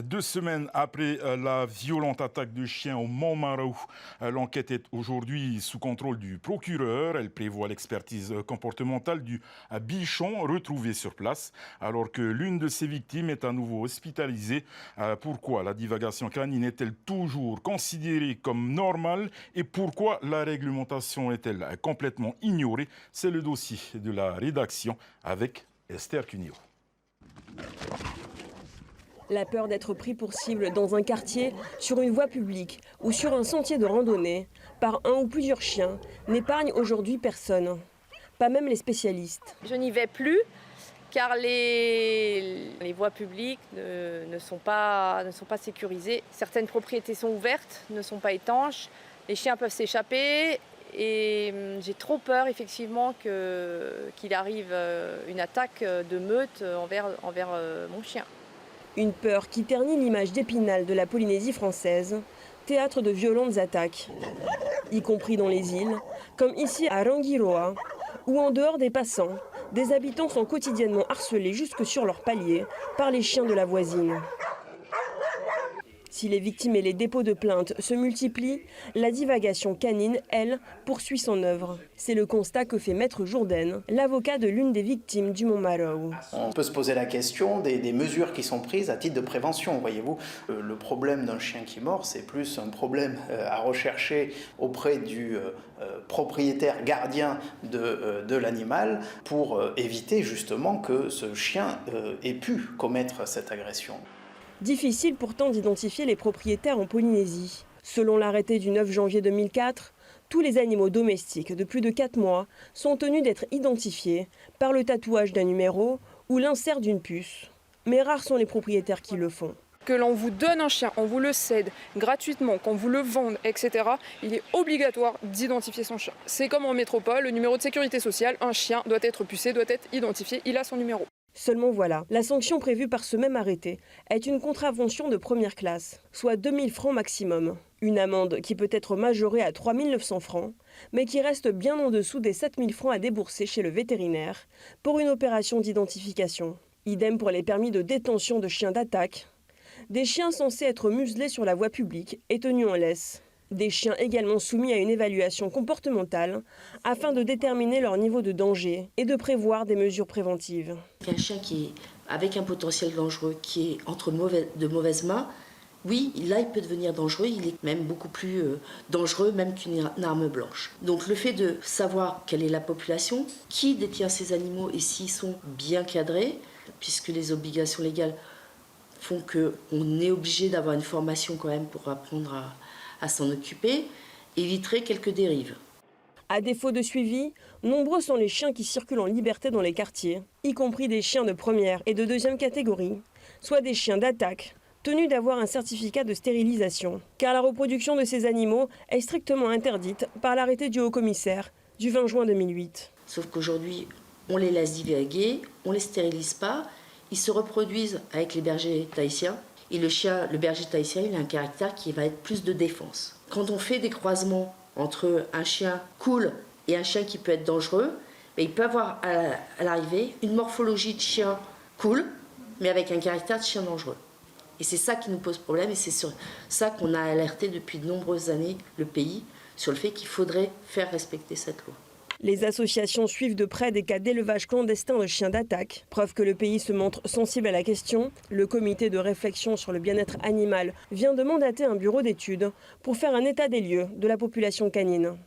2 semaines après la violente attaque de chien au Montmarault, l'enquête est aujourd'hui sous contrôle du procureur. Elle prévoit l'expertise comportementale du bichon retrouvé sur place, alors que l'une de ses victimes est à nouveau hospitalisée. Pourquoi la divagation canine est-elle toujours considérée comme normale et pourquoi la réglementation est-elle complètement ignorée? C'est le dossier de la rédaction avec Esther Cunio. La peur d'être pris pour cible dans un quartier, sur une voie publique ou sur un sentier de randonnée, par un ou plusieurs chiens, n'épargne aujourd'hui personne. Pas même les spécialistes. Je n'y vais plus car les voies publiques ne sont pas sécurisées. Certaines propriétés sont ouvertes, ne sont pas étanches. Les chiens peuvent s'échapper et j'ai trop peur effectivement qu'il arrive une attaque de meute envers mon chien. Une peur qui ternit l'image d'Épinal de la Polynésie française, théâtre de violentes attaques, y compris dans les îles, comme ici à Rangiroa, où en dehors des passants, des habitants sont quotidiennement harcelés jusque sur leur palier par les chiens de la voisine. Si les victimes et les dépôts de plaintes se multiplient, la divagation canine, elle, poursuit son œuvre. C'est le constat que fait Maître Jourdain, l'avocat de l'une des victimes du Montmarault. On peut se poser la question des mesures qui sont prises à titre de prévention. Voyez-vous, le problème d'un chien qui mord, c'est plus un problème à rechercher auprès du propriétaire gardien de l'animal pour éviter justement que ce chien ait pu commettre cette agression. Difficile pourtant d'identifier les propriétaires en Polynésie. Selon l'arrêté du 9 janvier 2004, tous les animaux domestiques de plus de 4 mois sont tenus d'être identifiés par le tatouage d'un numéro ou l'insert d'une puce. Mais rares sont les propriétaires qui le font. Que l'on vous donne un chien, on vous le cède gratuitement, qu'on vous le vende, etc., il est obligatoire d'identifier son chien. C'est comme en métropole, le numéro de sécurité sociale, un chien doit être pucé, doit être identifié, il a son numéro. Seulement voilà, la sanction prévue par ce même arrêté est une contravention de première classe, soit 2 000 francs maximum. Une amende qui peut être majorée à 3 900 francs, mais qui reste bien en dessous des 7 000 francs à débourser chez le vétérinaire pour une opération d'identification. Idem pour les permis de détention de chiens d'attaque. Des chiens censés être muselés sur la voie publique et tenus en laisse. Des chiens également soumis à une évaluation comportementale afin de déterminer leur niveau de danger et de prévoir des mesures préventives. Un chien qui est avec un potentiel dangereux, qui est entre de mauvaises mains, oui, là il peut devenir dangereux, il est même beaucoup plus dangereux même qu'une arme blanche. Donc le fait de savoir quelle est la population, qui détient ces animaux et s'ils sont bien cadrés, puisque les obligations légales font qu'on est obligé d'avoir une formation quand même pour apprendre à s'en occuper, éviterait quelques dérives. À défaut de suivi, nombreux sont les chiens qui circulent en liberté dans les quartiers, y compris des chiens de première et de deuxième catégorie, soit des chiens d'attaque, tenus d'avoir un certificat de stérilisation, car la reproduction de ces animaux est strictement interdite par l'arrêté du haut-commissaire du 20 juin 2008. Sauf qu'aujourd'hui, on les laisse divaguer, on ne les stérilise pas, ils se reproduisent avec les bergers tahitiens. Et le berger tahitien, il a un caractère qui va être plus de défense. Quand on fait des croisements entre un chien cool et un chien qui peut être dangereux, il peut avoir à l'arrivée une morphologie de chien cool, mais avec un caractère de chien dangereux. Et c'est ça qui nous pose problème, et c'est sur ça qu'on a alerté depuis de nombreuses années le pays, sur le fait qu'il faudrait faire respecter cette loi. Les associations suivent de près des cas d'élevage clandestin de chiens d'attaque. Preuve que le pays se montre sensible à la question, le comité de réflexion sur le bien-être animal vient de mandater un bureau d'études pour faire un état des lieux de la population canine.